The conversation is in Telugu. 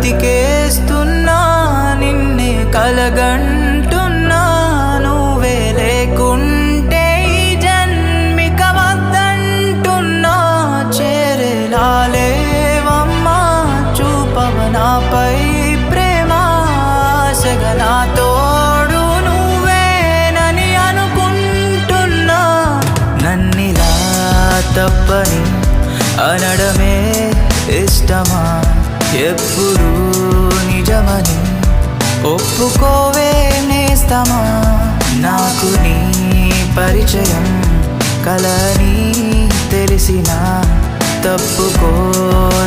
బ్రతికేస్తున్నా నిన్నే కలగంటున్నా నువ్వే లేకుంటే ఈ జన్మిక వద్దంటున్నా చేరేలాలేవమ్మా చూపవ నాపై ప్రేమ ఆశగా నా తోడు నువ్వేనని అనుకుంటున్నా నన్నిలా తప్పని అనడమే ఇష్టమా ఎప్పుడు నిజమని ఒప్పుకోవే నేస్తమా నాకు నీ పరిచయం కలని తెలిసినా తప్పుకోలేదుగా